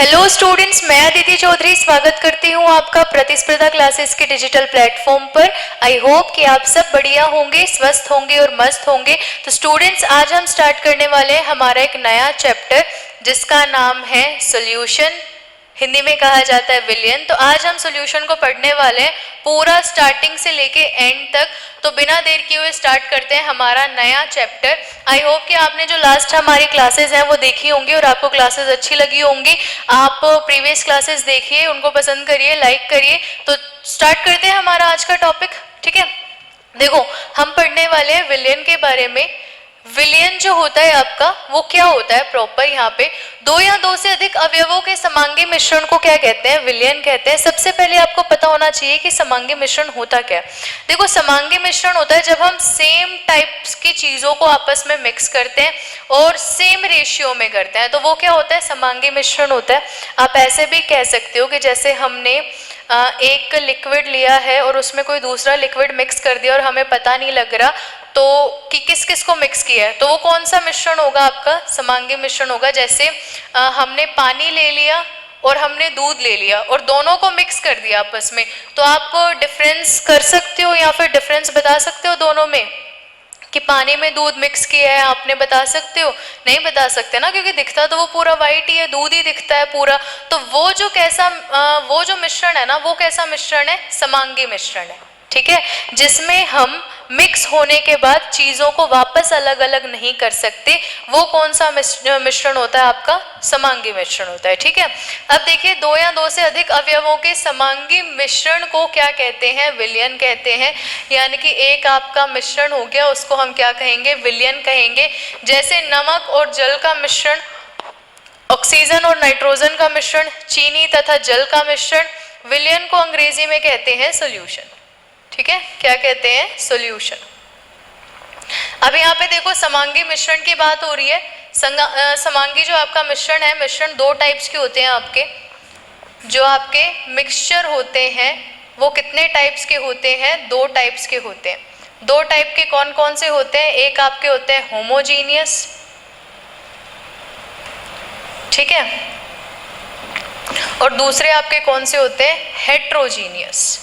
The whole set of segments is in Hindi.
हेलो स्टूडेंट्स, मैं अदिति चौधरी स्वागत करती हूँ आपका प्रतिस्पर्धा क्लासेस के डिजिटल प्लेटफॉर्म पर। आई होप कि आप सब बढ़िया होंगे, स्वस्थ होंगे और मस्त होंगे। तो स्टूडेंट्स, आज हम स्टार्ट करने वाले हैं हमारा एक नया चैप्टर जिसका नाम है सॉल्यूशन, हिंदी में कहा जाता है विलियन। तो आज हम सॉल्यूशन को पढ़ने वाले हैं पूरा स्टार्टिंग से लेके एंड तक। तो बिना देर किए हुए स्टार्ट करते हैं हमारा नया चैप्टर। आई होप कि आपने जो लास्ट हमारी क्लासेस हैं वो देखी होंगी और आपको क्लासेस अच्छी लगी होंगी। आप प्रीवियस क्लासेस देखिए, उनको पसंद करिए, लाइक करिए। तो स्टार्ट करते हैं हमारा आज का टॉपिक, ठीक है। देखो, हम पढ़ने वाले हैं विलियन के बारे में। विलियन जो होता है आपका, वो क्या होता है प्रॉपर, यहाँ पे दो या दो से अधिक अवयवों के समांगी मिश्रण को क्या कहते हैं, विलियन कहते हैं। सबसे पहले आपको पता होना चाहिए कि समांगी मिश्रण होता क्या है। देखो, समांगी मिश्रण होता है जब हम सेम टाइप्स की चीजों को आपस में मिक्स करते हैं और सेम रेशियो में करते हैं, तो वो क्या होता है, समांगी मिश्रण होता है। आप ऐसे भी कह सकते हो कि जैसे हमने एक लिक्विड लिया है और उसमें कोई दूसरा लिक्विड मिक्स कर दिया और हमें पता नहीं लग रहा तो कि किस किस को मिक्स किया है, तो वो कौन सा मिश्रण होगा, आपका समांगी मिश्रण होगा। जैसे हमने पानी ले लिया और हमने दूध ले लिया और दोनों को मिक्स कर दिया आपस में, तो आप डिफरेंस कर सकते हो या फिर डिफरेंस बता सकते हो दोनों में कि पानी में दूध मिक्स किया है, आपने बता सकते हो? नहीं बता सकते ना, क्योंकि दिखता तो वो पूरा वाइट ही है, दूध ही दिखता है पूरा। तो वो जो मिश्रण है ना, वो कैसा मिश्रण है, समांगी मिश्रण है, ठीक है, जिसमें हम मिक्स होने के बाद चीजों को वापस अलग अलग नहीं कर सकते। वो कौन सा मिश्रण होता है, आपका समांगी मिश्रण होता है, ठीक है। अब देखिए, दो या दो से अधिक अवयवों के समांगी मिश्रण को क्या कहते हैं, विलियन कहते हैं। यानी कि एक आपका मिश्रण हो गया, उसको हम क्या कहेंगे, विलियन कहेंगे। जैसे नमक और जल का मिश्रण, ऑक्सीजन और नाइट्रोजन का मिश्रण, चीनी तथा जल का मिश्रण, विलियन को अंग्रेजी में कहते हैं सॉल्यूशन, ठीक है। क्या कहते हैं, सॉल्यूशन। अब यहाँ पे देखो, समांगी मिश्रण की बात हो रही है। समांगी जो आपका मिश्रण है, मिश्रण दो टाइप्स के होते हैं आपके। जो आपके मिक्सचर होते हैं वो कितने टाइप्स के होते हैं, दो टाइप्स के होते हैं। दो टाइप के कौन कौन से होते हैं, एक आपके होते हैं होमोजीनियस, ठीक है, और दूसरे आपके कौन से होते हैं, हेट्रोजीनियस।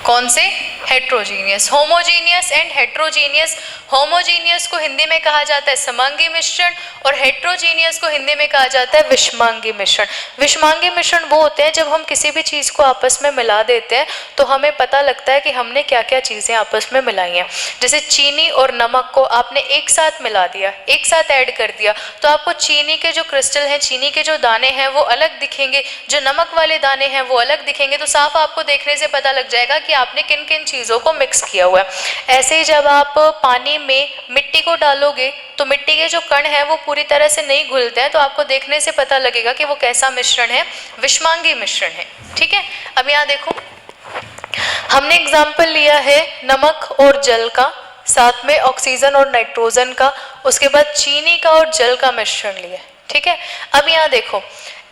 कौन से, heterogeneous. Homogeneous and heterogeneous. Homogeneous को हिंदी में कहा जाता है समांगी मिश्रण और हेट्रोजीनियस को हिंदी में कहा जाता है विषमांगी मिश्रण। विषमांगी मिश्रण वो होते हैं जब हम किसी भी चीज को आपस में मिला देते हैं तो हमें पता लगता है कि हमने क्या क्या चीजें आपस में मिलाई हैं। जैसे चीनी और नमक को आपने एक साथ मिला दिया, एक साथ ऐड कर दिया, तो आपको चीनी के जो क्रिस्टल हैं, चीनी के जो दाने हैं वो अलग दिखेंगे, जो नमक वाले दाने हैं वो अलग दिखेंगे। तो साफ आपको देखने से पता लग जाएगा कि आपने किन किन चीजों को मिक्स किया हुआ है। ऐसे ही जब आप पानी में मिट्टी को डालोगे तो मिट्टी के जो कण हैं वो पूरी तरह से नहीं घुलते हैं, तो आपको देखने से पता लगेगा कि वो कैसा मिश्रण है, विषमांगी मिश्रण है, ठीक है। अब यहाँ देखो, हमने एग्जाम्पल लिया है नमक और जल का, साथ में ऑक्सीजन और नाइट्रोजन का, उसके बाद चीनी का और जल का मिश्रण लिया, ठीक है। अब यहाँ देखो,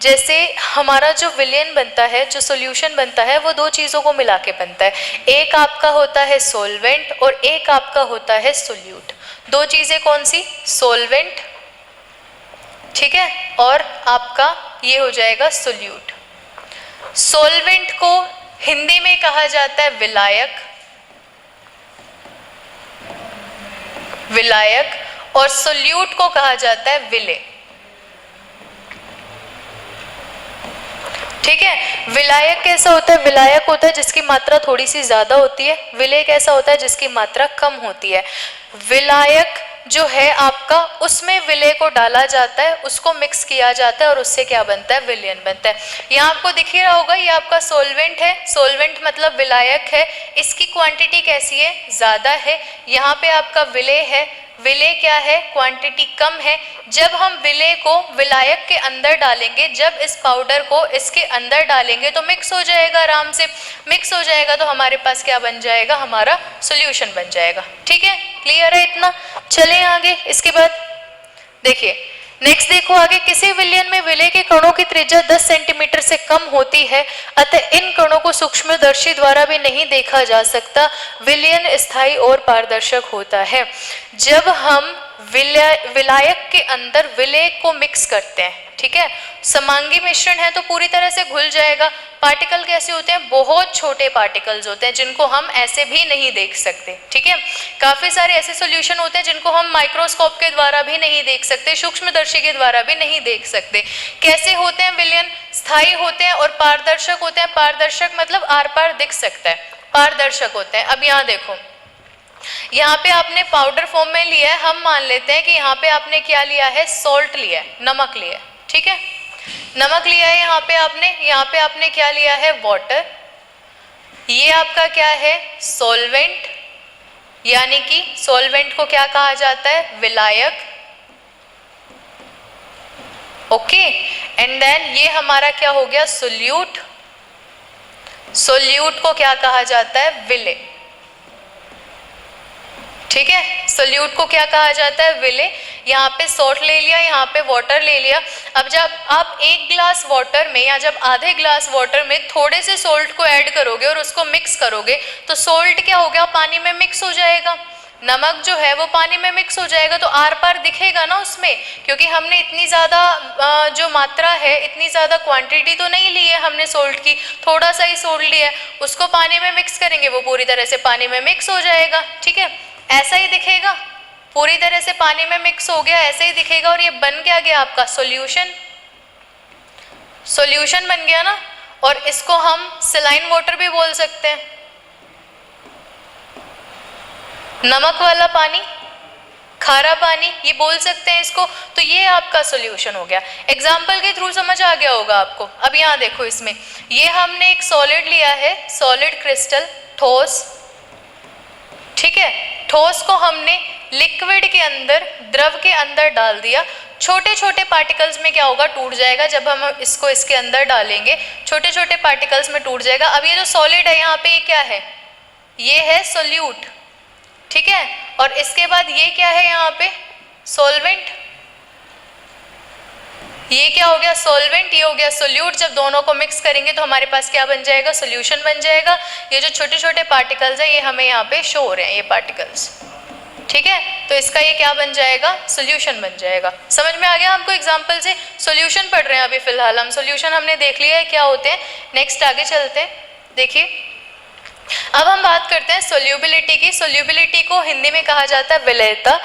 जैसे हमारा जो विलियन बनता है, जो सॉल्यूशन बनता है, वो दो चीज़ों को मिला के बनता है। एक आपका होता है सॉल्वेंट और एक आपका होता है सोल्यूट। दो चीज़ें कौन सी, सॉल्वेंट, ठीक है, और आपका ये हो जाएगा सोल्यूट। सॉल्वेंट को हिंदी में कहा जाता है विलायक, विलायक, और सोल्यूट को कहा जाता है विलेय, ठीक है। विलायक कैसा होता है, विलायक होता है जिसकी मात्रा थोड़ी सी ज्यादा होती है। विलेय कैसा होता है, जिसकी मात्रा कम होती है। विलायक जो है आपका, उसमें विलेय को डाला जाता है, उसको मिक्स किया जाता है और उससे क्या बनता है, विलियन बनता है। यहाँ आपको दिख ही रहा होगा, ये आपका सॉल्वेंट है, सॉल्वेंट मतलब विलायक है, इसकी क्वांटिटी कैसी है, ज्यादा है। यहाँ पे आपका विलेय है, विलेय क्या है, क्वांटिटी कम है। जब हम विलेय को विलायक के अंदर डालेंगे, जब इस पाउडर को इसके अंदर डालेंगे तो मिक्स हो जाएगा, आराम से मिक्स हो जाएगा, तो हमारे पास क्या बन जाएगा, हमारा सॉल्यूशन बन जाएगा, ठीक है। क्लियर है इतना? चलें आगे। इसके बाद देखिए, नेक्स्ट देखो आगे, किसी विलियन में विलेय के कणों की त्रिज्या 10 सेंटीमीटर से कम होती है, अतः इन कणों को सूक्ष्मदर्शी द्वारा भी नहीं देखा जा सकता। विलियन स्थायी और पारदर्शक होता है। जब हम विलायक के अंदर विलेय को मिक्स करते हैं, ठीक है। समांगी मिश्रण है तो पूरी तरह से घुल जाएगा। पार्टिकल कैसे होते हैं, बहुत छोटे पार्टिकल्स होते हैं जिनको हम ऐसे भी नहीं देख सकते, ठीक है। काफी सारे ऐसे सॉल्यूशन होते हैं जिनको हम माइक्रोस्कोप के द्वारा भी नहीं देख सकते, सूक्ष्मदर्शी के द्वारा भी नहीं देख सकते। कैसे होते हैं विलयन, स्थायी होते हैं और पारदर्शक होते हैं। पारदर्शक मतलब आर पार दिख सकता है, पारदर्शक होते हैं। अब यहाँ देखो, यहाँ पे आपने पाउडर फॉर्म में लिया है, हम मान लेते हैं कि यहाँ पे आपने क्या लिया है, सॉल्ट लिया है, नमक लिया है, ठीक है। नमक लिया है यहाँ पे आपने क्या लिया है, वाटर। ये आपका क्या है, सॉल्वेंट, यानी कि सॉल्वेंट को क्या कहा जाता है, विलायक, ओके। एंड देन ये हमारा क्या हो गया, सोल्यूट। सोल्यूट को क्या कहा जाता है, विलेय, ठीक है। सोल्यूट को क्या कहा जाता है, विलेय। यहाँ पे सॉल्ट ले लिया, यहाँ पे वाटर ले लिया। अब जब आप एक ग्लास वाटर में या जब आधे ग्लास वाटर में थोड़े से सॉल्ट को ऐड करोगे और उसको मिक्स करोगे तो सॉल्ट क्या हो गया, पानी में मिक्स हो जाएगा। नमक जो है वो पानी में मिक्स हो जाएगा, तो आर पार दिखेगा ना उसमें, क्योंकि हमने इतनी ज़्यादा जो मात्रा है, इतनी ज़्यादा क्वांटिटी तो नहीं ली है हमने सॉल्ट की, थोड़ा सा ही सॉल्ट लिया है। उसको पानी में मिक्स करेंगे, वो पूरी तरह से पानी में मिक्स हो जाएगा, ठीक है। ऐसा ही दिखेगा, पूरी तरह से पानी में मिक्स हो गया, ऐसे ही दिखेगा। और ये बन क्या गया आपका, सॉल्यूशन। सॉल्यूशन बन गया ना। और इसको हम सलाइन वाटर भी बोल सकते हैं, नमक वाला पानी, खारा पानी, ये बोल सकते हैं इसको। तो ये आपका सॉल्यूशन हो गया। एग्जाम्पल के थ्रू समझ आ गया होगा आपको। अब यहाँ देखो, इसमें ये हमने एक सॉलिड लिया है, सॉलिड क्रिस्टल, ठोस, ठीक है। ठोस को हमने लिक्विड के अंदर, द्रव के अंदर डाल दिया। छोटे छोटे पार्टिकल्स में क्या होगा, टूट जाएगा। जब हम इसको इसके अंदर डालेंगे छोटे छोटे पार्टिकल्स में टूट जाएगा। अब ये जो सॉलिड है यहाँ पे, ये क्या है, ये है सोल्यूट, ठीक है। और इसके बाद ये क्या है यहाँ पे, सॉल्वेंट। ये क्या हो गया, सॉल्वेंट, ये हो गया सोल्यूट। जब दोनों को मिक्स करेंगे तो हमारे पास क्या बन जाएगा, सॉल्यूशन बन जाएगा। ये जो छोटे छोटे पार्टिकल्स हैं ये हमें यहाँ पे शो हो रहे हैं, ये पार्टिकल्स, ठीक है। तो इसका ये क्या बन जाएगा, सॉल्यूशन बन जाएगा। समझ में आ गया हमको, एग्जांपल से। सॉल्यूशन पढ़ रहे हैं अभी फिलहाल हम, सॉल्यूशन हमने देख लिया है क्या होते हैं। नेक्स्ट आगे चलते हैं, देखिए अब हम बात करते हैं सोल्यूबिलिटी की। सोल्यूबिलिटी को हिंदी में कहा जाता है विलेयता।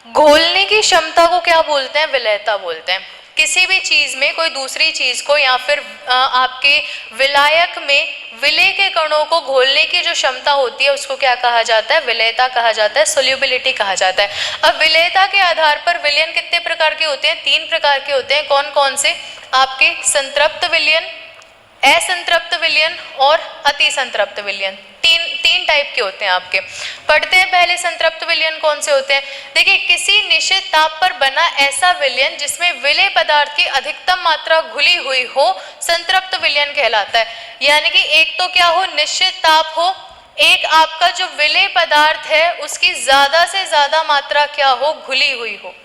घोलने की क्षमता को क्या बोलते हैं, विलेयता बोलते हैं। किसी भी चीज में कोई दूसरी चीज को या फिर आपके विलायक में विलेय के कणों को घोलने की जो क्षमता होती है उसको क्या कहा जाता है, विलेयता कहा जाता है, सोल्यूबिलिटी कहा जाता है। अब विलेयता के आधार पर विलयन कितने प्रकार के होते हैं, 3 प्रकार के होते हैं। कौन कौन से, आपके संतृप्त विलयन, असंतृप्त विलयन और अति संतृप्त विलयन। तीन टाइप के होते हैं आपके। पढ़ते हैं पहले संतृप्त विलयन कौन से होते हैं। देखिए, किसी निश्चित ताप पर बना ऐसा विलयन जिसमें विलेय पदार्थ की अधिकतम मात्रा घुली हुई हो, संतृप्त विलयन कहलाता है। यानी कि एक तो क्या हो, निश्चित ताप हो, एक आपका जो विलेय पदार्थ है उसकी ज्यादा से ज्यादा मात्रा क्या हो, घुली हुई हो।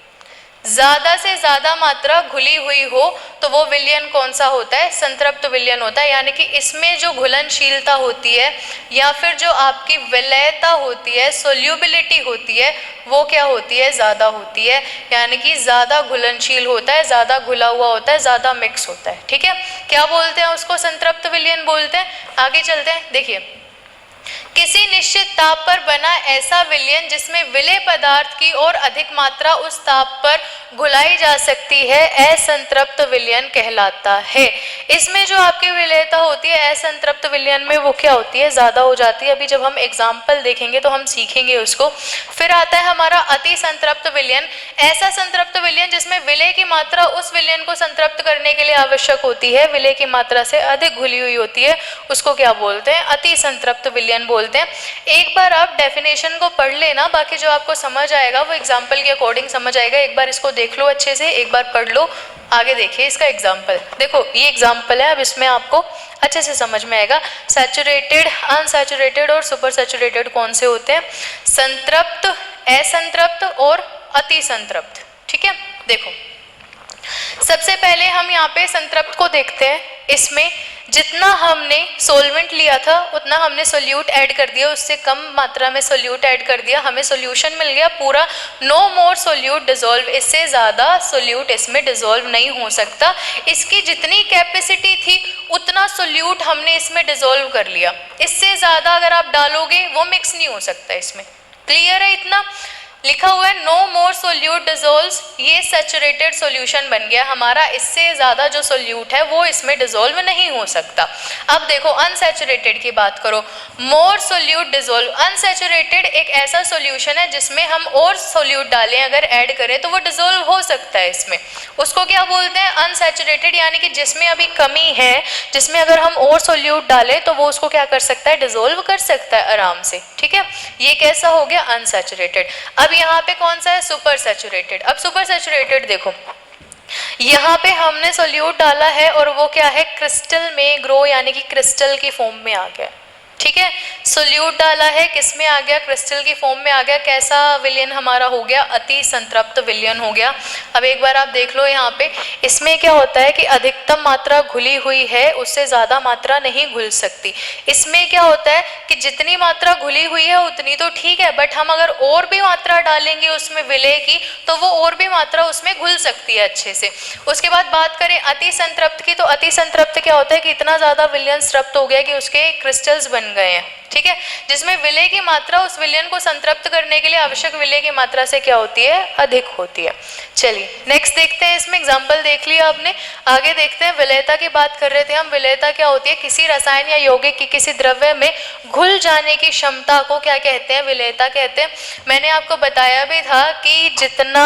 ज्यादा से ज्यादा मात्रा घुली हुई हो तो वो विलयन कौन सा होता है, संतृप्त विलयन होता है। यानी कि इसमें जो घुलनशीलता होती है या फिर जो आपकी विलेयता होती है, सोल्यूबिलिटी होती है, वो क्या होती है, ज्यादा होती है। यानी कि ज्यादा घुलनशील होता है, ज्यादा घुला हुआ होता है, ज्यादा मिक्स होता है, ठीक है। क्या बोलते हैं उसको, संतृप्त विलयन बोलते हैं। आगे चलते हैं, देखिए किसी निश्चित ताप पर बना ऐसा विलयन जिसमें विलेय पदार्थ की और अधिक मात्रा उस ताप पर घुलाई जा सकती है, असंतृप्त विलयन कहलाता है। इसमें जो आपकी विलेयता होती है असंतृप्त विलयन में, वो क्या होती है, ज्यादा हो जाती है। अभी जब हम एग्जाम्पल देखेंगे तो हम सीखेंगे उसको। फिर आता है हमारा अति संतृप्त विलयन। ऐसा संतृप्त विलयन जिसमें विलेय की मात्रा उस विलयन को संतृप्त करने के लिए आवश्यक होती है, विलेय की मात्रा से अधिक घुली हुई होती है, उसको क्या बोलते हैं, अति संतृप्त विलयन बोलते हैं। एक बार आप डेफिनेशन को पढ़ लेना, बाकी जो आपको समझ आएगा वो एग्जाम्पल के अकॉर्डिंग समझ आएगा। एक बार इसको देख लो अच्छे से, एक बार पढ़ लो। आगे देखिए इसका एग्जाम्पल, देखो ये एग्जाम्पल है, अब इसमें आपको अच्छे से समझ में आएगा। सैचुरेटेड, अनसैचुरेटेड और सुपर सैचुरेटेड कौन से होते हैं, संतृप्त, असंतृप्त और अति संतृप्त, ठीक है। देखो सबसे पहले हम यहाँ पे संतृप्त को देखते हैं। इसमें जितना हमने सोलवेंट लिया था उतना हमने सोल्यूट ऐड कर दिया, उससे कम मात्रा में सोल्यूट ऐड कर दिया, हमें सोल्यूशन मिल गया पूरा, नो मोर सोल्यूट डिसॉल्व, इससे ज़्यादा सोल्यूट इसमें डिसॉल्व नहीं हो सकता। इसकी जितनी कैपेसिटी थी उतना सोल्यूट हमने इसमें डिसॉल्व कर लिया, इससे ज़्यादा अगर आप डालोगे वो मिक्स नहीं हो सकता इसमें। क्लियर है? इतना लिखा हुआ है नो मोर सोल्यूट डिसॉल्व्स, ये सैचुरेटेड सॉल्यूशन बन गया हमारा, इससे ज़्यादा जो सोल्यूट है वो इसमें डिसॉल्व नहीं हो सकता। अब देखो अनसैचुरेटेड की बात करो, मोर सोल्यूट डिसॉल्व, अनसैचुरेटेड एक ऐसा सॉल्यूशन है जिसमें हम और सोल्यूट डालें अगर ऐड करें तो वो डिसॉल्व हो सकता है इसमें, उसको क्या बोलते हैं? अनसैचुरेटेड, यानी कि जिसमें अभी कमी है, जिसमें अगर हम और सोल्यूट डालें तो वो उसको क्या कर सकता है? डिसॉल्व कर सकता है आराम से। ठीक है, ये कैसा हो गया? अनसैचुरेटेड। अब यहाँ पे कौन सा है? Super saturated. अब सुपर सैचुरेटेड देखो, यहाँ पे हमने सोल्यूट डाला है और वो क्या है? क्रिस्टल में ग्रो, यानी कि क्रिस्टल की फॉर्म में आ गया। ठीक है, सोल्यूट डाला है, किस में आ गया? क्रिस्टल की फॉर्म में आ गया। कैसा विलयन हमारा हो गया? अति संतृप्त विलयन हो गया। अब एक बार आप देख लो यहाँ पे, इसमें क्या होता है कि अधिकतम मात्रा घुली हुई है, उससे ज़्यादा मात्रा नहीं घुल सकती। इसमें क्या होता है कि जितनी मात्रा घुली हुई है उतनी तो ठीक है, बट हम अगर और भी मात्रा डालेंगे उसमें विलय की तो वो और भी मात्रा उसमें घुल सकती है अच्छे से। उसके बाद बात करें अति संतृप्त की, तो अति संतृप्त क्या होता है कि इतना ज़्यादा विलयन संतृप्त हो गया कि उसके क्रिस्टल्स बन गए हैं। ठीक है, जिसमें विलय की मात्रा उस विलयन को संतृप्त करने के लिए आवश्यक विलय की मात्रा से क्या होती है? अधिक होती है। चलिए नेक्स्ट देखते हैं, इसमें एग्जांपल देख लिया आपने, आगे देखते हैं। विलयता की बात कर रहे थे हम, विलयता क्या होती है? किसी रसायन या यौगिक की किसी द्रव्य में घुल जाने की क्षमता को क्या कहते हैं? विलयता कहते हैं। मैंने आपको बताया भी था कि जितना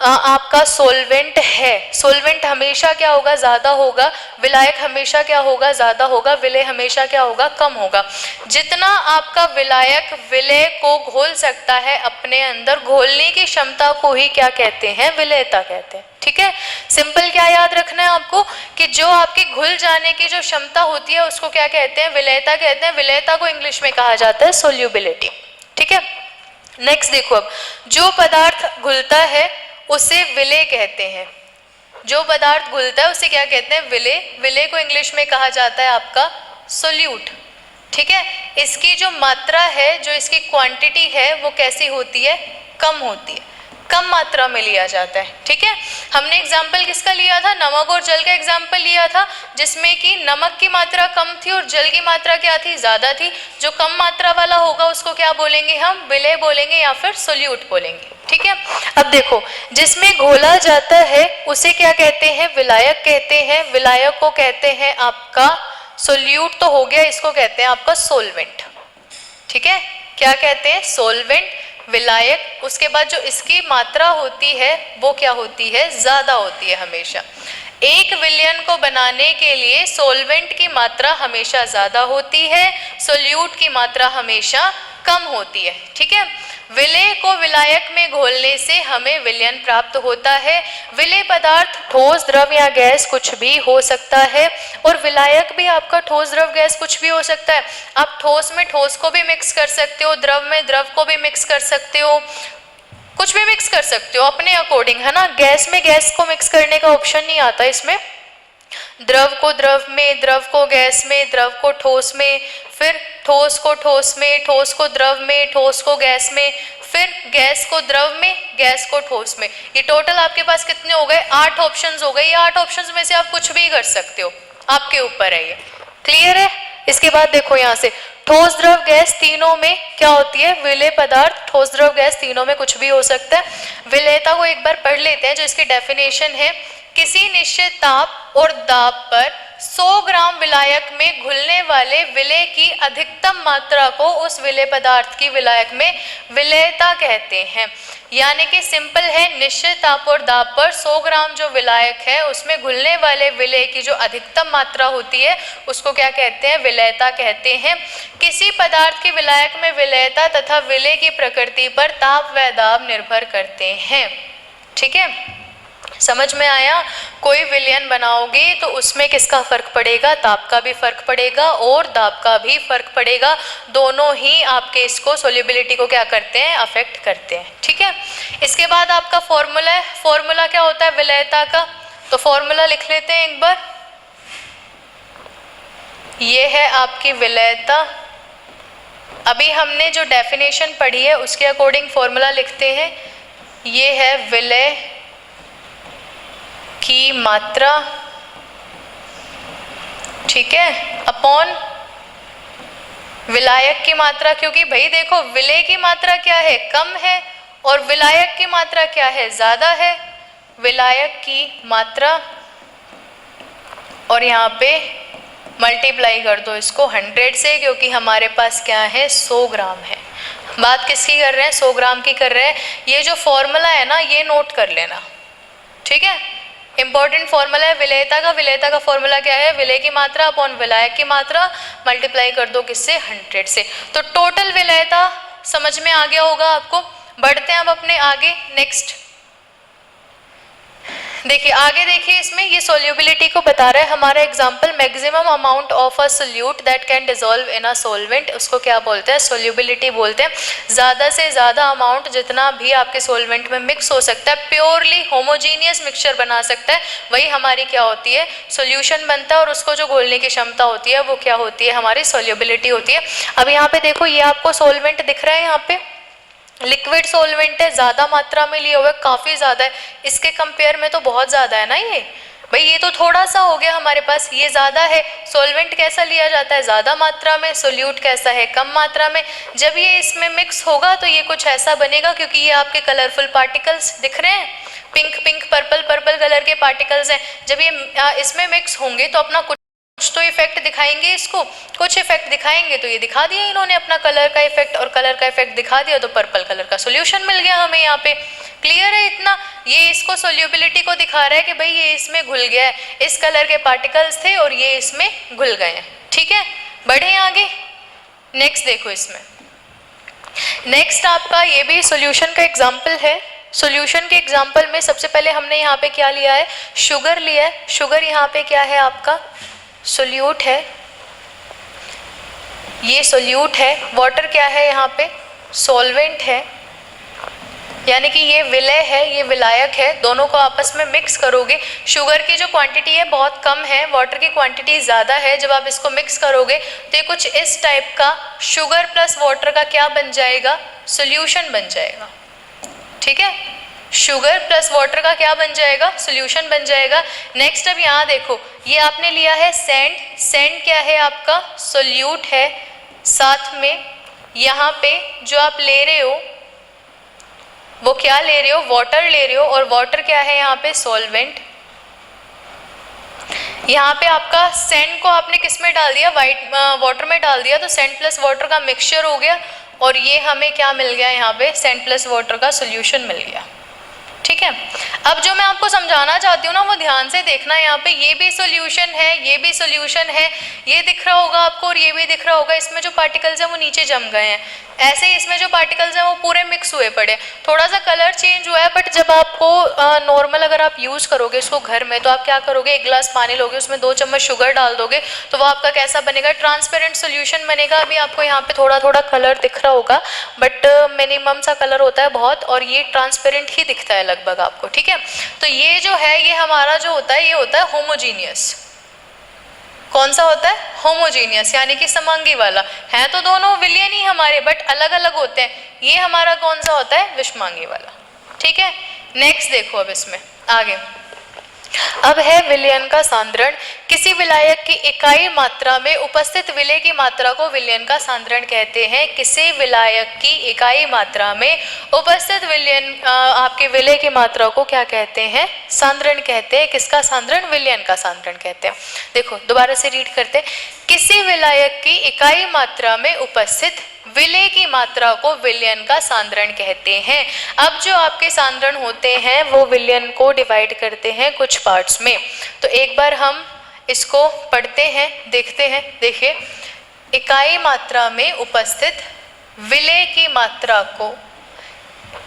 आपका सोलवेंट है, सोलवेंट हमेशा क्या होगा? ज़्यादा होगा, विलायक हमेशा क्या होगा? ज़्यादा होगा, विलय हमेशा क्या होगा? कम होगा। जितना आपका विलायक विलय को घोल सकता है अपने अंदर, घोलने की क्षमता को ही क्या कहते हैं? विलयता कहते हैं। ठीक है, सिंपल क्या याद रखना है आपको कि जो आपकी घुल जाने की जो क्षमता होती है उसको क्या कहते हैं? विलयता कहते हैं। विलयता को इंग्लिश में कहा जाता है सोल्यूबिलिटी। ठीक है, नेक्स्ट देखो, अब जो पदार्थ घुलता है उसे विलय कहते हैं। जो पदार्थ घुलता है उसे क्या कहते हैं? विलय। विलय को इंग्लिश में कहा जाता है आपका सोल्यूट। ठीक है, इसकी जो मात्रा है, जो इसकी क्वांटिटी है वो कैसी होती है? कम होती है, कम मात्रा में लिया जाता है। ठीक है, हमने एग्जाम्पल किसका लिया था? नमक और जल का एग्जाम्पल लिया था, जिसमें कि नमक की मात्रा कम थी और जल की मात्रा क्या थी? ज़्यादा थी। जो कम मात्रा वाला होगा उसको क्या बोलेंगे हम? विलय बोलेंगे या फिर सोल्यूट बोलेंगे। ठीक है, अब देखो, जिसमें घोला जाता है उसे क्या कहते हैं? विलायक कहते हैं। विलायक को कहते हैं आपका सोल्यूट, तो हो गया, इसको कहते हैं आपका सोलवेंट। ठीक है, क्या कहते हैं? सोलवेंट, विलायक। उसके बाद जो इसकी मात्रा होती है वो क्या होती है? ज़्यादा होती है हमेशा। एक विलयन को बनाने के लिए सोलवेंट की मात्रा हमेशा ज़्यादा होती है, सोल्यूट की मात्रा हमेशा कम होती है। ठीक है, विलय को विलायक में घोलने से हमें विलयन प्राप्त होता है। विलय पदार्थ ठोस, द्रव या गैस कुछ भी हो सकता है, और विलायक भी आपका ठोस, द्रव, गैस कुछ भी हो सकता है। आप ठोस में ठोस को भी मिक्स कर सकते हो, द्रव में द्रव को भी मिक्स कर सकते हो, कुछ भी मिक्स कर सकते हो अपने अकॉर्डिंग, है ना। गैस में गैस को मिक्स करने का ऑप्शन नहीं आता इसमें। द्रव को द्रव में, द्रव को गैस में, द्रव को ठोस में, फिर ठोस को ठोस में, ठोस को द्रव में, ठोस को गैस में, फिर गैस को द्रव में, गैस को ठोस में। ये टोटल आपके पास कितने हो गए? 8 ऑप्शंस हो गए। ये 8 ऑप्शंस में से आप कुछ भी कर सकते हो, आपके ऊपर है ये। क्लियर है? इसके बाद देखो यहाँ से, ठोस, द्रव, गैस तीनों में क्या होती है? विलय पदार्थ। ठोस, द्रव, गैस तीनों में कुछ भी हो सकता है। विलयता को एक बार पढ़ लेते हैं, जो इसकी डेफिनेशन है, किसी निश्चित ताप और दाब पर 100 ग्राम विलायक में घुलने वाले विलय की अधिकतम मात्रा को उस विलय पदार्थ की विलायक में विलयता कहते हैं। यानी कि सिंपल है, निश्चित ताप और दाब पर 100 ग्राम जो विलायक है उसमें घुलने वाले विलय की जो अधिकतम मात्रा होती है उसको क्या कहते हैं? विलयता कहते हैं। किसी पदार्थ की विलायक में विलयता तथा विलय की प्रकृति पर ताप व दाब निर्भर करते हैं। ठीक है, समझ में आया? कोई विलयन बनाओगे तो उसमें किसका फर्क पड़ेगा? ताप का भी फर्क पड़ेगा और दाब का भी फर्क पड़ेगा। दोनों ही आपके इसको सोल्यूबिलिटी को क्या करते हैं? अफेक्ट करते हैं। ठीक है, इसके बाद आपका फॉर्मूला है। फॉर्मूला क्या होता है विलयता का? तो फॉर्मूला लिख लेते हैं एक बार। ये है आपकी विलयता। अभी हमने जो डेफिनेशन पढ़ी है उसके अकॉर्डिंग फॉर्मूला लिखते हैं। ये है विलय की मात्रा, ठीक है, अपॉन विलायक की मात्रा। क्योंकि भाई देखो विलय की मात्रा क्या है, कम है, और विलायक की मात्रा क्या है, ज्यादा है। विलायक की मात्रा और यहाँ पे मल्टीप्लाई कर दो इसको 100 से, क्योंकि हमारे पास क्या है 100 ग्राम है। बात किसकी कर रहे हैं, 100 ग्राम की कर रहे हैं। ये जो फॉर्मूला है ना ये नोट कर लेना, ठीक है, इंपॉर्टेंट फॉर्मूला है विलयता का। विलयता का फॉर्मूला क्या है, विलय की मात्रा अपॉन विलायक की मात्रा, मल्टीप्लाई कर दो किससे, 100 से। तो टोटल विलयता समझ में आ गया होगा आपको। बढ़ते हैं अब अपने आगे, नेक्स्ट देखिए, आगे देखिए, इसमें ये सोल्यूबिलिटी को बता रहा है हमारा example. Maximum amount of a solute that can dissolve in a solvent, उसको क्या बोलते हैं, सोल्यूबिलिटी बोलते हैं। ज़्यादा से ज़्यादा अमाउंट जितना भी आपके सॉल्वेंट में मिक्स हो सकता है, प्योरली होमोजीनियस मिक्सचर बना सकता है, वही हमारी क्या होती है, सोल्यूशन बनता है। और उसको जो घोलने की क्षमता होती है वो क्या होती है, हमारी सोल्यूबिलिटी होती है। अब यहाँ पे देखो, ये आपको सॉल्वेंट दिख रहा है, यहाँ पे लिक्विड सोल्वेंट है, ज़्यादा मात्रा में लिया हुआ है, काफ़ी ज़्यादा है, इसके कंपेयर में तो बहुत ज़्यादा है ना ये भाई। ये तो थोड़ा सा हो गया हमारे पास, ये ज़्यादा है। सॉल्वेंट कैसा लिया जाता है, ज़्यादा मात्रा में। सोल्यूट कैसा है, कम मात्रा में। जब ये इसमें मिक्स होगा तो ये कुछ ऐसा बनेगा, क्योंकि ये आपके कलरफुल पार्टिकल्स दिख रहे हैं, pink pink purple purple colour के पार्टिकल्स हैं। जब ये इसमें मिक्स होंगे तो अपना कुछ तो इफेक्ट दिखाएंगे, इसको कुछ इफेक्ट दिखाएंगे। तो ये दिखा दिया इन्होंने अपना कलर का इफेक्ट, और कलर का इफेक्ट दिखा दिया तो पर्पल कलर का सॉल्यूशन मिल गया हमें यहाँ पे। क्लियर है इतना। ये इसको सोल्यूबिलिटी को दिखा रहा है कि भाई ये इसमें घुल गया है, इस कलर के पार्टिकल्स थे और ये इसमें घुल गए हैं, ठीक है। बढ़े आगे, नेक्स्ट देखो, इसमें नेक्स्ट आपका ये भी सॉल्यूशन का एग्जाम्पल है। सॉल्यूशन के एग्जाम्पल में सबसे पहले हमने यहाँ पे क्या लिया है, शुगर लिया है। शुगर यहाँ पे क्या है, आपका सोल्यूट है, ये सोल्यूट है। वाटर क्या है, यहाँ पे सॉल्वेंट है, यानी कि ये विलय है, ये विलायक है। दोनों को आपस में मिक्स करोगे, शुगर की जो क्वांटिटी है बहुत कम है, वाटर की क्वांटिटी ज़्यादा है। जब आप इसको मिक्स करोगे तो ये कुछ इस टाइप का शुगर प्लस वाटर का क्या बन जाएगा, सोल्यूशन बन जाएगा, ठीक है। शुगर प्लस वाटर का क्या बन जाएगा, सोल्यूशन बन जाएगा। नेक्स्ट अब यहाँ देखो, ये आपने लिया है सैंड। सैंड क्या है, आपका सोल्यूट है। साथ में यहाँ पे जो आप ले रहे हो वो क्या ले रहे हो, वाटर ले रहे हो, और वाटर क्या है यहाँ पे, सॉल्वेंट। यहाँ पे आपका सैंड को आपने किस में डाल दिया, वाइट वाटर में डाल दिया, तो सैंड प्लस वाटर का मिक्सचर हो गया, और ये हमें क्या मिल गया, यहाँ पे सैंड प्लस वाटर का सोल्यूशन मिल गया, ठीक है। अब जो मैं आपको समझाना चाहती हूँ ना वो ध्यान से देखना। यहाँ पे ये भी सॉल्यूशन है, ये भी सॉल्यूशन है, ये दिख रहा होगा आपको और ये भी दिख रहा होगा। इसमें जो पार्टिकल्स हैं वो नीचे जम गए हैं, ऐसे ही इसमें जो पार्टिकल्स हैं वो पूरे मिक्स हुए पड़े। थोड़ा सा कलर चेंज हुआ है, बट जब आपको नॉर्मल अगर आप यूज़ करोगे इसको घर में, तो आप क्या करोगे, 1 गिलास पानी लोगे, उसमें 2 चम्मच शुगर डाल दोगे, तो वो आपका कैसा बनेगा, ट्रांसपेरेंट सोल्यूशन बनेगा। अभी आपको यहाँ पे थोड़ा थोड़ा कलर दिख रहा होगा, बट मिनिमम सा कलर होता है बहुत, और ये ट्रांसपेरेंट ही दिखता है लगभग आपको, ठीक है। तो ये जो है, ये हमारा जो होता है, ये होता है होमोजीनियस। कौन सा होता है, होमोजीनियस, यानी कि समांगी वाला। है तो दोनों विलयन ही हमारे, बट अलग अलग होते हैं। ये हमारा कौन सा होता है, विषमांगी वाला, ठीक है। नेक्स्ट देखो अब इसमें आगे, अब है विलयन का सांद्रण। किसी विलायक की इकाई मात्रा में उपस्थित विलय की मात्रा को विलयन का सांद्रण कहते हैं। किसी विलायक की इकाई मात्रा में उपस्थित विलयन आपके विलय की मात्रा को क्या कहते हैं, सांद्रण कहते हैं। किसका सांद्रण, विलयन का सांद्रण कहते हैं। देखो दोबारा से रीड करते हैं, किसी विलायक की इकाई मात्रा में उपस्थित विलय की मात्रा को विलयन का सांद्रण कहते हैं। अब जो आपके सांद्रण होते हैं वो विलयन को डिवाइड करते हैं कुछ पार्ट्स में। तो एक बार हम इसको पढ़ते हैं, देखते हैं। देखिए, इकाई मात्रा में उपस्थित विलय की मात्रा को,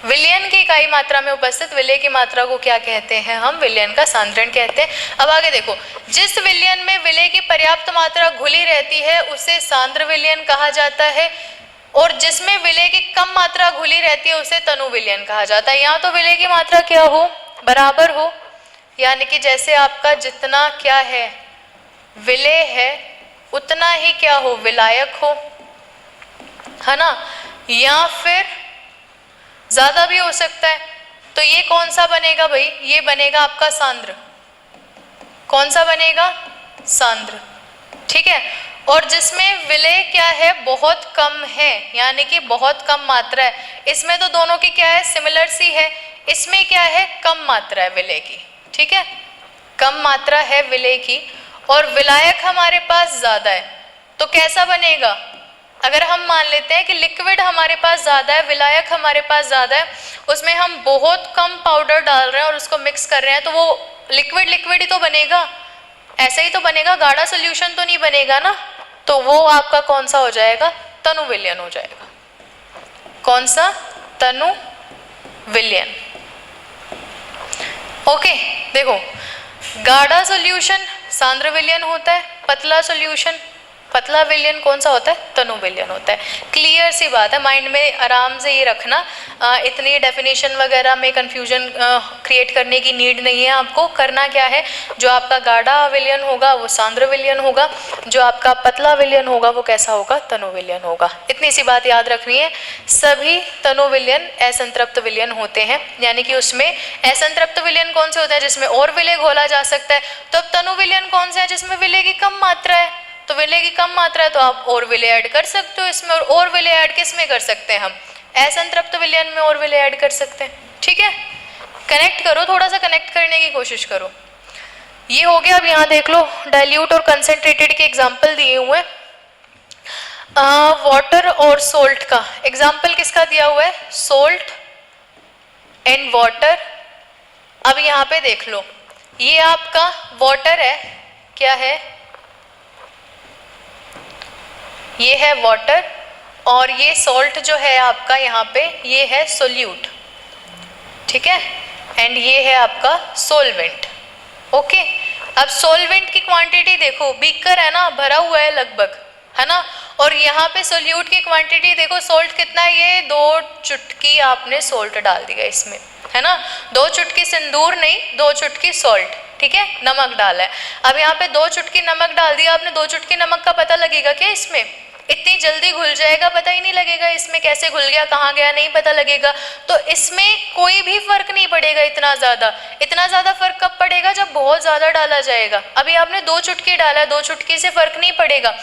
विलयन की इकाई मात्रा में उपस्थित विलय की मात्रा को क्या कहते हैं, हम विलयन का सांद्रण कहते हैं। अब आगे देखो, जिस विलयन में विलय की पर्याप्त मात्रा घुली रहती है उसे सांद्र विलयन कहा जाता है, और जिसमें विलय की कम मात्रा घुली रहती है उसे तनु विलयन कहा जाता है। यहाँ तो विलय की मात्रा क्या हो, बराबर हो, यानी कि जैसे आपका जितना क्या है, विलय है उतना ही क्या हो, विलायक हो, है ना, या फिर ज्यादा भी हो सकता है। तो ये कौन सा बनेगा भाई, ये बनेगा आपका सांद्र। कौन सा बनेगा, सांद्र, ठीक है। और जिसमें विलय क्या है, बहुत कम है, यानी कि बहुत कम मात्रा है। इसमें तो दोनों की क्या है, सिमिलर सी है। इसमें क्या है, कम मात्रा है विलय की, ठीक है, कम मात्रा है विलय की। और विलायक हमारे पास ज्यादा है, तो कैसा बनेगा, अगर हम मान लेते हैं कि लिक्विड हमारे पास ज्यादा है, विलायक हमारे पास ज्यादा है, उसमें हम बहुत कम पाउडर डाल रहे हैं और उसको मिक्स कर रहे हैं, तो वो लिक्विड लिक्विड ही तो बनेगा, ऐसा ही तो बनेगा, गाढ़ा सोल्यूशन तो नहीं बनेगा ना। तो वो आपका कौन सा हो जाएगा, तनु विलयन हो जाएगा। कौन सा, तनु विलयन। ओके, देखो गाढ़ा सॉल्यूशन सांद्र विलयन होता है, पतला सॉल्यूशन पतला विलयन कौन सा होता है, तनु विलयन होता है। क्लियर सी बात है, माइंड में आराम से ये रखना, इतनी डेफिनेशन वगैरह में कंफ्यूजन क्रिएट करने की नीड नहीं है आपको। करना क्या है, जो आपका गाढ़ा विलयन होगा वो सांद्र विलयन होगा, जो आपका पतला विलयन होगा वो कैसा होगा, तनु विलयन होगा। इतनी सी बात याद रखनी है। सभी तनु विलयन असंतृप्त विलयन होते हैं, यानी कि उसमें असंतृप्त विलयन कौन से होता है, जिसमें और विलय घोला जा सकता है। तो अब तनु विलयन कौन सा है, जिसमें विलय की कम मात्रा है, तो विलय की कम मात्रा है तो आप और विलय ऐड कर सकते हो इसमें। और विलय ऐड किस में कर सकते हैं हम, असंतृप्त विलयन में और विलय ऐड कर सकते हैं, ठीक है। कनेक्ट करो, थोड़ा सा कनेक्ट करने की कोशिश करो। ये हो गया। अब यहाँ देख लो, डाइल्यूट और कंसेंट्रेटेड के एग्जाम्पल दिए हुए हैं। वाटर और सोल्ट का एग्जाम्पल किसका दिया हुआ है, सोल्ट एंड वाटर। अब यहाँ पे देख लो, ये आपका वाटर है, क्या है, ये है वाटर, और ये सॉल्ट जो है आपका यहाँ पे ये है सोल्यूट, ठीक है, एंड ये है आपका सोलवेंट। ओके, अब सोलवेंट की क्वांटिटी देखो, बीकर है ना, भरा हुआ है लगभग, है ना, और यहाँ पे सोल्यूट की क्वांटिटी देखो, सोल्ट कितना है, ये 2 चुटकी आपने सोल्ट डाल दिया इसमें, है ना, 2 चुटकी सिंदूर नहीं, 2 चुटकी सोल्ट, ठीक है, नमक डाला है। अब यहाँ पे 2 चुटकी नमक डाल दिया आपने, 2 चुटकी नमक का पता लगेगा क्या इसमें, इतनी जल्दी घुल जाएगा, पता ही नहीं लगेगा इसमें कैसे घुल गया, कहाँ गया, नहीं पता लगेगा। तो इसमें कोई भी फर्क नहीं पड़ेगा इतना ज़्यादा फर्क कब पड़ेगा, जब बहुत ज़्यादा डाला जाएगा। अभी आपने 2 चुटकी डाला है, 2 चुटकी से फर्क नहीं पड़ेगा,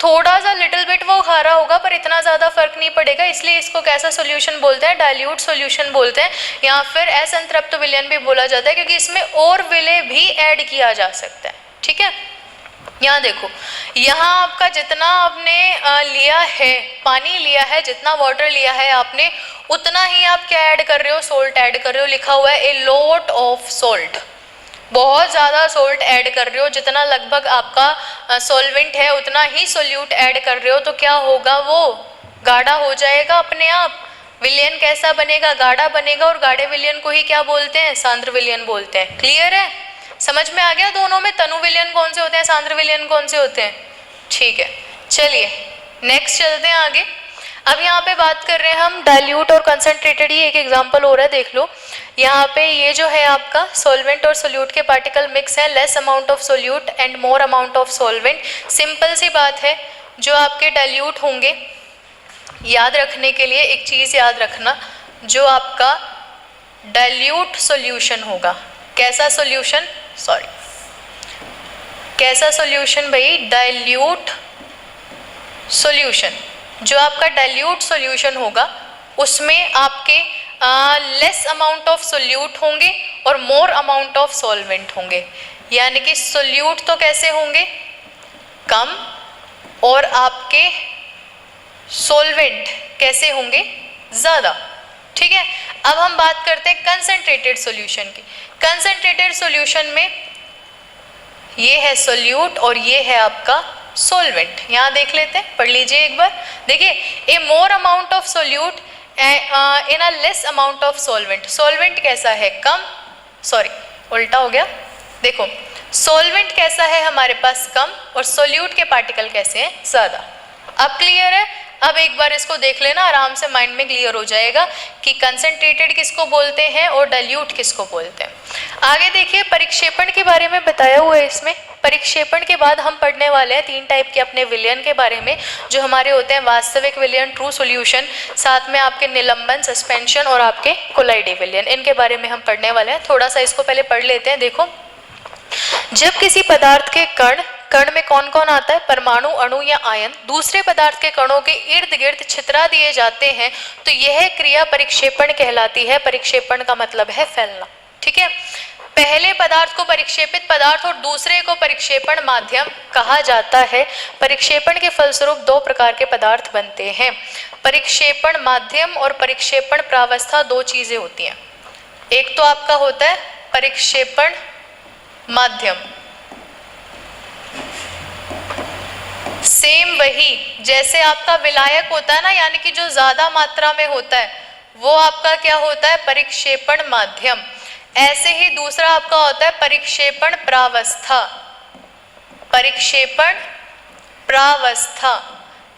थोड़ा सा लिटिल बिट वो खारा होगा, पर इतना ज़्यादा फर्क नहीं पड़ेगा। इसलिए इसको कैसा सॉल्यूशन बोलते हैं, डाइल्यूट सॉल्यूशन बोलते हैं, या फिर असंतृप्त विलयन भी बोला जाता है, क्योंकि इसमें और विलय भी ऐड किया जा सकता है, ठीक है। यहाँ देखो, यहाँ आपका जितना आपने लिया है, पानी लिया है, जितना वाटर लिया है आपने, उतना ही आप क्या ऐड कर रहे हो, सोल्ट ऐड कर रहे हो। लिखा हुआ है ए लॉट ऑफ सोल्ट, बहुत ज़्यादा सोल्ट ऐड कर रहे हो, जितना लगभग आपका सॉल्वेंट है उतना ही सोल्यूट ऐड कर रहे हो। तो क्या होगा, वो गाढ़ा हो जाएगा अपने आप। विलयन कैसा बनेगा, गाढ़ा बनेगा, और गाढ़े विलयन को ही क्या बोलते हैं, सांद्र विलयन बोलते हैं। क्लियर है, समझ में आ गया दोनों में, तनु विलयन कौन से होते हैं, सांद्र विलयन कौन से होते हैं, ठीक है। चलिए नेक्स्ट चलते हैं आगे। अब यहाँ पे बात कर रहे हैं हम डाइल्यूट और कंसंट्रेटेड, ही एक एग्जांपल हो रहा है, देख लो। यहाँ पे ये जो है आपका सॉल्वेंट और सोल्यूट के पार्टिकल मिक्स है, less amount of solute and more amount of solvent. Simple सी बात है, जो आपके डाइल्यूट होंगे, याद रखने के लिए एक चीज़ याद रखना, जो आपका डाइल्यूट सॉल्यूशन होगा, कैसा सॉल्यूशन, सॉरी कैसा सॉल्यूशन भाई, डाइल्यूट सॉल्यूशन। जो आपका डाइल्यूट सॉल्यूशन होगा उसमें आपके लेस अमाउंट ऑफ सोल्यूट होंगे और मोर अमाउंट ऑफ सॉल्वेंट होंगे। यानी कि सोल्यूट तो कैसे होंगे, कम, और आपके सॉल्वेंट कैसे होंगे, ज़्यादा, ठीक है। अब हम बात करते हैं कंसंट्रेटेड सॉल्यूशन की। कंसंट्रेटेड सॉल्यूशन में ये है सोल्यूट और ये है आपका सॉल्वेंट। यहाँ देख लेते हैं, पढ़ लीजिए एक बार, देखिए, a more amount of solute in a less amount of solvent. Solvent कैसा है, कम, सॉरी उल्टा हो गया, देखो सॉल्वेंट कैसा है हमारे पास, कम, और सोल्यूट के पार्टिकल कैसे हैं, ज़्यादा। अब क्लियर है। अब एक बार इसको देख लेना, आराम से माइंड में क्लियर हो जाएगा कि कंसंट्रेटेड किसको बोलते हैं और डाइल्यूट किसको बोलते हैं। आगे देखिए परिक्षेपण के बारे में बताया हुआ है इसमें। परिक्षेपण के बाद हम पढ़ने वाले हैं 3 टाइप के अपने विलयन के बारे में, जो हमारे होते हैं वास्तविक विलयन, ट्रू सॉल्यूशन, साथ में आपके निलंबन, सस्पेंशन और आपके कोलाइडी विलयन, इनके बारे में हम पढ़ने वाले हैं। थोड़ा सा इसको पहले पढ़ लेते हैं। देखो, जब किसी पदार्थ के कण में कौन कौन आता है, परमाणु, अणु या आयन, दूसरे पदार्थ के कणों के इर्द गिर्द छितरा दिए जाते हैं तो यह क्रिया परिक्षेपण कहलाती है। परिक्षेपण का मतलब है फैलना। ठीक है, पहले पदार्थ को परिक्षेपित पदार्थ और दूसरे को परिक्षेपण माध्यम कहा जाता है। परिक्षेपण के फलस्वरूप 2 प्रकार के पदार्थ बनते हैं। परिक्षेपण माध्यम और परिक्षेपण प्रावस्था 2 चीजें होती हैं। एक तो आपका होता है परिक्षेपण माध्यम, सेम वही जैसे आपका विलायक होता है ना, यानी कि जो ज्यादा मात्रा में होता है वो आपका क्या होता है, परिक्षेपण माध्यम। ऐसे ही दूसरा आपका होता है परिक्षेपण प्रावस्था। परिक्षेपण प्रावस्था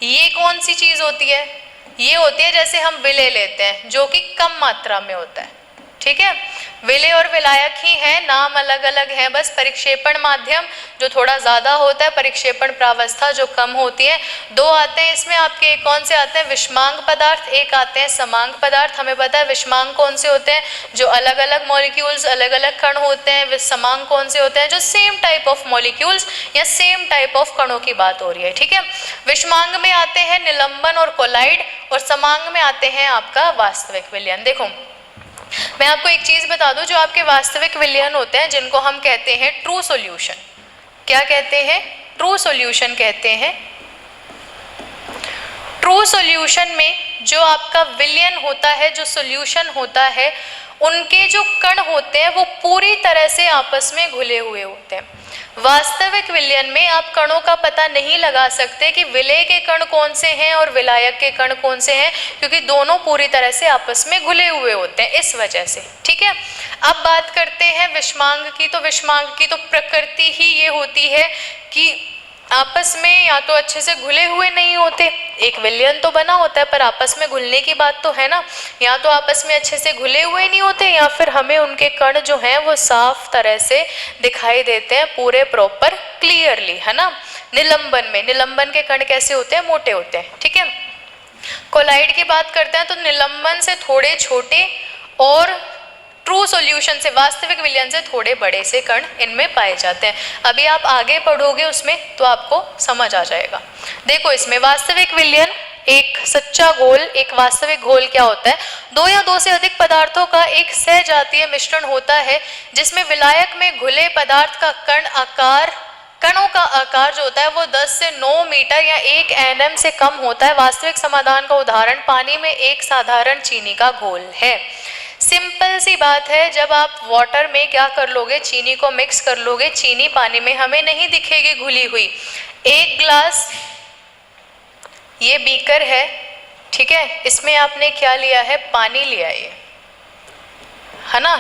ये कौन सी चीज होती है, ये होती है जैसे हम विलेय लेते हैं जो कि कम मात्रा में होता है। ठीक है, विलेय और विलायक ही है, नाम अलग अलग है बस। परिक्षेपण माध्यम जो थोड़ा ज्यादा होता है, परिक्षेपण प्रावस्था जो कम होती है। 2 आते हैं इसमें आपके, कौन से आते हैं, विषमांग पदार्थ, एक आते हैं समांग पदार्थ। हमें पता है विषमांग कौन से होते हैं, जो अलग अलग मॉलिक्यूल्स, अलग अलग कण होते हैं। समांग कौन से होते हैं, जो सेम टाइप ऑफ मॉलिक्यूल्स या सेम टाइप ऑफ कणों की बात हो रही है। ठीक है, विषमांग में आते हैं निलंबन और कोलाइड, और समांग में आते हैं आपका वास्तविक विलयन। देखो मैं आपको एक चीज बता दूं, जो आपके वास्तविक विलयन होते हैं जिनको हम कहते हैं ट्रू सॉल्यूशन। क्या कहते हैं, ट्रू सॉल्यूशन कहते हैं। ट्रू सॉल्यूशन में जो आपका विलयन होता है, जो सॉल्यूशन होता है, उनके जो कण होते हैं वो पूरी तरह से आपस में घुले हुए होते हैं। वास्तविक विलयन में आप कणों का पता नहीं लगा सकते कि विलेय के कण कौन से हैं और विलायक के कण कौन से हैं, क्योंकि दोनों पूरी तरह से आपस में घुले हुए होते हैं इस वजह से। ठीक है, अब बात करते हैं विषमांग की। तो विषमांग की तो प्रकृति ही ये होती है कि आपस में या तो अच्छे से घुले हुए नहीं होते, एक विलयन तो बना होता है पर आपस में घुलने की बात तो है ना, या तो आपस में अच्छे से घुले हुए नहीं होते, या फिर हमें उनके कण जो हैं वो साफ तरह से दिखाई देते हैं पूरे प्रॉपर क्लियरली, है ना। निलंबन में, निलंबन के कण कैसे होते हैं, मोटे होते हैं। ठीक है, कोलाइड की बात करते हैं तो निलंबन से थोड़े छोटे और ट्रू सॉल्यूशन से, वास्तविक विलयन से थोड़े बड़े से कण इनमें पाए जाते हैं। अभी आप आगे पढ़ोगे उसमें तो आपको समझ आ जाएगा। देखो इसमें वास्तविक विलयन, एक सच्चा घोल, एक वास्तविक घोल क्या होता है, 2 या 2 से अधिक पदार्थों का एक सहजातीय मिश्रण होता है जिसमें विलायक में घुले पदार्थ का कणों का आकार जो होता है वो 10 से 9 मीटर या 1 nm से कम होता है। वास्तविक समाधान का उदाहरण पानी में एक साधारण चीनी का घोल है। सिंपल सी बात है, जब आप वाटर में क्या कर लोगे, चीनी को मिक्स कर लोगे, चीनी पानी में हमें नहीं दिखेगी घुली हुई। 1 ग्लास ये बीकर है, ठीक है, इसमें आपने क्या लिया है, पानी लिया है ना।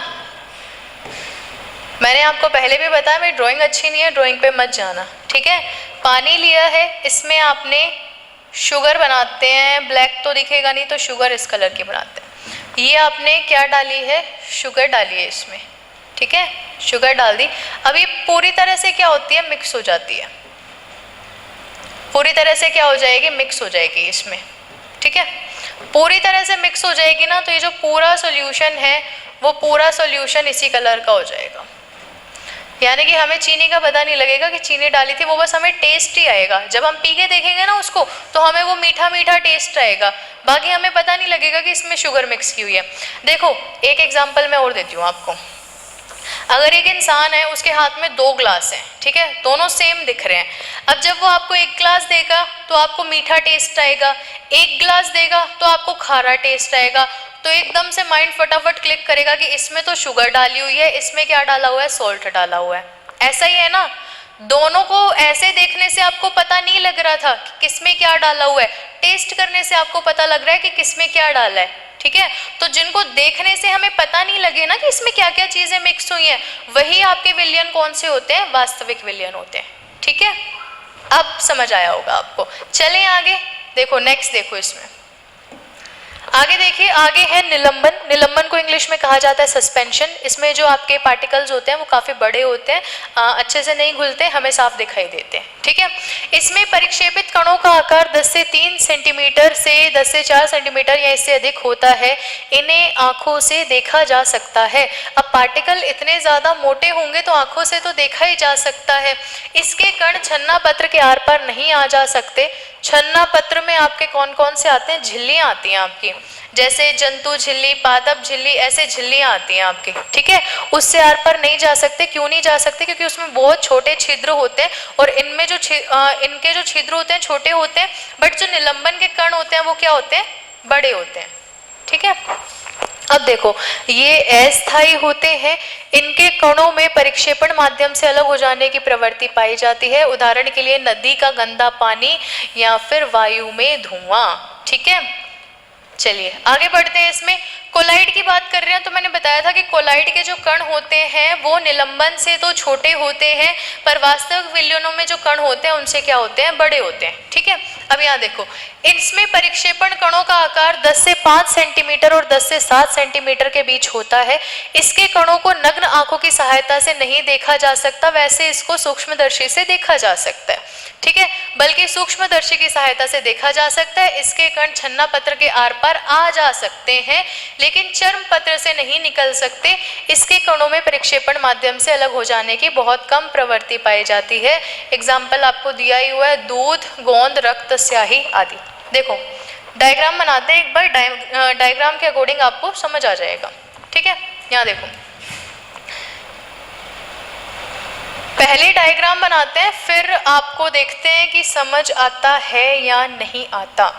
मैंने आपको पहले भी बताया मेरी ड्राइंग अच्छी नहीं है, ड्राइंग पे मत जाना। ठीक है, पानी लिया है, इसमें आपने शुगर बनाते हैं, ब्लैक तो दिखेगा नहीं तो शुगर इस कलर की बनाते हैं। ये आपने क्या डाली है, शुगर डाली है इसमें। ठीक है, शुगर डाल दी। अब ये पूरी तरह से क्या होती है, मिक्स हो जाती है, पूरी तरह से क्या हो जाएगी, मिक्स हो जाएगी इसमें। ठीक है, पूरी तरह से मिक्स हो जाएगी ना, तो ये जो पूरा सॉल्यूशन है वो पूरा सॉल्यूशन इसी कलर का हो जाएगा। यानी कि हमें चीनी का पता नहीं लगेगा कि चीनी डाली थी, वो बस हमें टेस्ट ही आएगा। जब हम पी के देखेंगे ना उसको तो हमें वो मीठा मीठा टेस्ट आएगा, बाकी हमें पता नहीं लगेगा कि इसमें शुगर मिक्स की हुई है। देखो एक एग्जांपल मैं और देती हूँ आपको। अगर एक इंसान है, उसके हाथ में 2 ग्लास हैं, ठीक है, दोनों सेम दिख रहे हैं। अब जब वो आपको 1 ग्लास देगा तो आपको मीठा टेस्ट आएगा, 1 ग्लास देगा तो आपको खारा टेस्ट आएगा। तो एकदम से माइंड फटाफट क्लिक करेगा कि इसमें तो शुगर डाली हुई है, इसमें क्या डाला हुआ है, सॉल्ट डाला हुआ है। ऐसा ही है ना, दोनों को ऐसे देखने से आपको पता नहीं लग रहा था कि किसमें क्या डाला हुआ है, टेस्ट करने से आपको पता लग रहा है कि किसमें क्या डाला है। ठीक है, तो जिनको देखने से हमें पता नहीं लगे ना कि इसमें क्या क्या चीजें मिक्स हुई हैं, वही आपके विलयन कौन से होते हैं, वास्तविक विलयन होते हैं। ठीक है, अब समझ आया होगा आपको। चलें आगे, देखो नेक्स्ट देखो, इसमें आगे देखिए, आगे है निलंबन। निलंबन को इंग्लिश में कहा जाता है सस्पेंशन। इसमें जो आपके पार्टिकल्स होते हैं वो काफ़ी बड़े होते हैं, अच्छे से नहीं घुलते, हमें साफ दिखाई देते हैं, ठीक है। इसमें परिक्षेपित कणों का आकार 10 से 3 सेंटीमीटर से 10 से 4 सेंटीमीटर या इससे अधिक होता है। इन्हें आंखों से देखा जा सकता है। अब पार्टिकल इतने ज़्यादा मोटे होंगे तो आंखों से तो देखा ही जा सकता है। इसके कण छन्ना पत्र के आर पार नहीं आ जा सकते। छन्ना पत्र में आपके कौन कौन से आते हैं? झिल्लियां आती हैं आपकी, जैसे जंतु झिल्ली, पादप झिल्ली, ऐसे झिल्लियां आती हैं आपकी, ठीक है। उससे आर पार नहीं जा सकते। क्यों नहीं जा सकते? क्योंकि उसमें बहुत छोटे छिद्र होते हैं और इनमें जो इनके जो छिद्र होते हैं छोटे होते हैं, बट जो निलंबन के कण होते हैं वो क्या होते हैं? बड़े होते हैं, ठीक है। अब देखो, ये अस्थायी होते हैं। इनके कणों में परिक्षेपण माध्यम से अलग हो जाने की प्रवृत्ति पाई जाती है। उदाहरण के लिए नदी का गंदा पानी या फिर वायु में धुआं, ठीक है। चलिए आगे बढ़ते हैं। इसमें कोलाइड की बात कर रहे हैं, तो मैंने बताया था कि कोलाइड के जो कण होते हैं वो निलंबन से तो छोटे होते हैं, पर वास्तविक विलयनों में जो कण होते हैं उनसे क्या होते हैं? बड़े होते हैं, ठीक है। अब यहाँ देखो, इसमें परिक्षेपण कणों का आकार 10 से 5 सेंटीमीटर और 10 से 7 सेंटीमीटर के बीच होता है। इसके कणों को नग्न आंखों की सहायता से नहीं देखा जा सकता, वैसे इसको सूक्ष्मदर्शी से देखा जा सकता है, ठीक है। बल्कि सूक्ष्मदर्शी की सहायता से देखा जा सकता है। इसके कण छन्ना पत्र के आर पार आ जा सकते हैं, लेकिन चर्म पत्र से नहीं निकल सकते। इसके कणों में परिक्षेपण माध्यम से अलग हो जाने की बहुत कम प्रवृत्ति पाई जाती है। एग्जाम्पल आपको दिया ही हुआ है, दूध, गोंद, रक्त, स्याही आदि। देखो डायग्राम बनाते हैं एक बार, डायग्राम के अकॉर्डिंग आपको समझ आ जाएगा, ठीक है। यहाँ देखो, पहले डायग्राम बनाते हैं, फिर आपको देखते हैं कि समझ आता है या नहीं आता।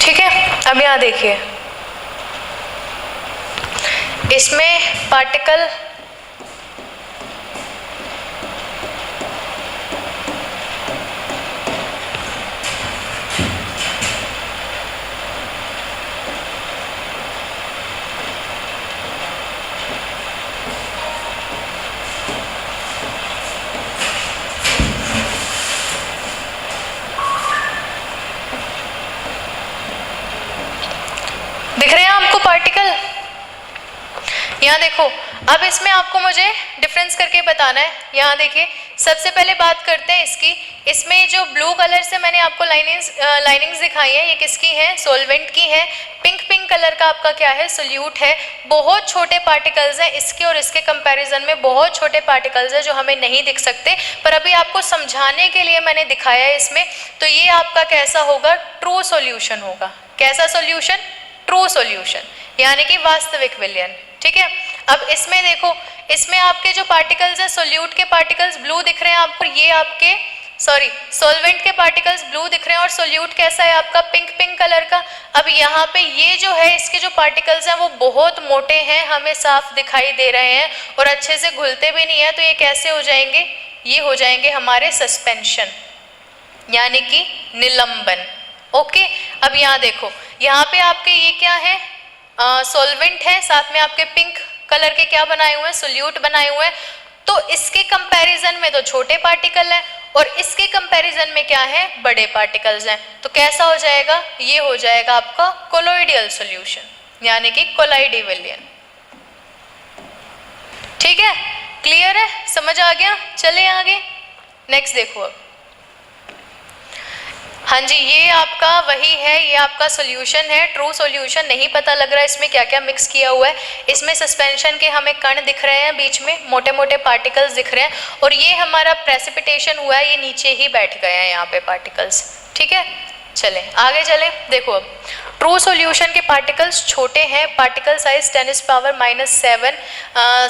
ठीक है, अब यहाँ देखिए, इसमें पार्टिकल दिख रहे हैं आपको पार्टिकल? यहाँ देखो, अब इसमें आपको मुझे डिफरेंस करके बताना है। यहाँ देखिए, सबसे पहले बात करते हैं इसकी। इसमें जो ब्लू कलर से मैंने आपको लाइनिंग्स दिखाई है, ये किसकी है? सॉल्वेंट की है। पिंक कलर का आपका क्या है? सोल्यूट है। बहुत छोटे पार्टिकल्स हैं इसके और इसके कंपैरिजन में, बहुत छोटे पार्टिकल्स हैं जो हमें नहीं दिख सकते, पर अभी आपको समझाने के लिए मैंने दिखाया है इसमें। तो ये आपका कैसा होगा? ट्रू सॉल्यूशन होगा। कैसा सॉल्यूशन? ट्रू सॉल्यूशन, यानी कि वास्तविक विलयन, ठीक है। अब इसमें देखो, इसमें आपके जो पार्टिकल्स हैं, सोल्यूट के पार्टिकल्स ब्लू दिख रहे हैं आपको, ये आपके सॉल्वेंट के पार्टिकल्स ब्लू दिख रहे हैं, और सोल्यूट कैसा है आपका? पिंक कलर का। अब यहाँ पे ये जो है, इसके जो पार्टिकल्स हैं वो बहुत मोटे हैं, हमें साफ दिखाई दे रहे हैं और अच्छे से घुलते भी नहीं है। तो ये कैसे हो जाएंगे? ये हो जाएंगे हमारे सस्पेंशन, यानी कि निलंबन। ओके, अब यहाँ देखो, यहाँ पे आपके ये क्या है? सॉल्वेंट है, साथ में आपके पिंक कलर के क्या बनाए हुए हैं? सोल्यूट बनाए हुए हैं। तो इसके कंपैरिजन में तो छोटे पार्टिकल हैं और इसके कंपैरिजन में क्या है? बड़े पार्टिकल्स हैं। तो कैसा हो जाएगा? ये हो जाएगा आपका कोलोइडियल सॉल्यूशन, यानी कि कोलाइडी विलयन, ठीक है। क्लियर है? समझ आ गया? चले आगे, नेक्स्ट देखो। अब हाँ जी, ये आपका वही है, ये आपका सॉल्यूशन है, ट्रू सॉल्यूशन। नहीं पता लग रहा है इसमें क्या क्या मिक्स किया हुआ है। इसमें सस्पेंशन के हमें कण दिख रहे हैं, बीच में मोटे मोटे पार्टिकल्स दिख रहे हैं, और ये हमारा प्रेसिपिटेशन हुआ है, ये नीचे ही बैठ गए हैं यहाँ पे पार्टिकल्स, ठीक है। चलें आगे चलें। देखो अब ट्रू सॉल्यूशन के पार्टिकल्स छोटे हैं, पार्टिकल साइज 10⁻⁻7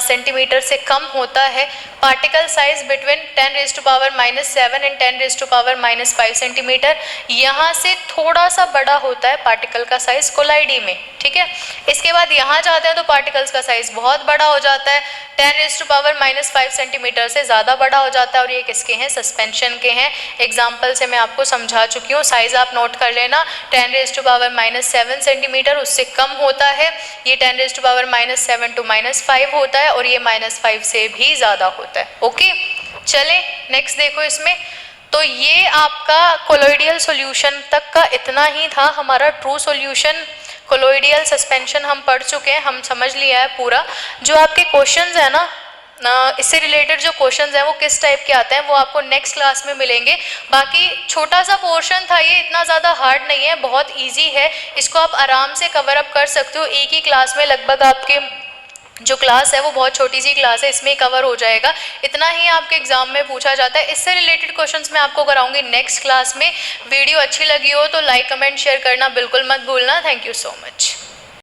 सेंटीमीटर से कम होता है। Particle size between 10⁻⁻7 and 10⁻⁻5 centimetre, यहाँ से थोड़ा सा बड़ा होता है पार्टिकल का साइज कोलाइडी में, ठीक है। इसके बाद यहाँ जाते हैं तो पार्टिकल्स का साइज बहुत बड़ा हो जाता है, 10⁻⁻5 सेंटीमीटर से ज़्यादा बड़ा हो जाता है। और ये किसके हैं? सस्पेंशन के हैं। एग्जाम्पल से मैं आपको समझा चुकी हूँ, साइज आप नोट कर लेना, 10⁻⁻7 सेंटीमीटर, उससे कम होता है। ये 10⁻⁻7 to -5 होता है और ये -5 से भी ज़्यादा होता है। ओके, चले नेक्स्ट देखो इसमें। तो ये आपका कोलोइडियल सॉल्यूशन तक का इतना ही था हमारा ट्रू सॉल्यूशन। कोलोइडियल सस्पेंशन हम पढ़ चुके हैं, हम समझ लिया है पूरा। जो आपके क्वेश्चंस है ना, इससे रिलेटेड जो क्वेश्चंस हैं वो किस टाइप के आते हैं वो आपको नेक्स्ट क्लास में मिलेंगे। बाकी छोटा सा पोर्शन था ये, इतना ज़्यादा हार्ड नहीं है, बहुत इजी है, इसको आप आराम से कवर अप कर सकते हो। एक ही क्लास में लगभग आपके जो क्लास है वो बहुत छोटी सी क्लास है, इसमें कवर हो जाएगा। इतना ही आपके एग्जाम में पूछा जाता है। इससे रिलेटेड क्वेश्चंस मैं आपको कराऊंगी नेक्स्ट क्लास में। वीडियो अच्छी लगी हो तो लाइक कमेंट शेयर करना बिल्कुल मत भूलना। Thank you so much.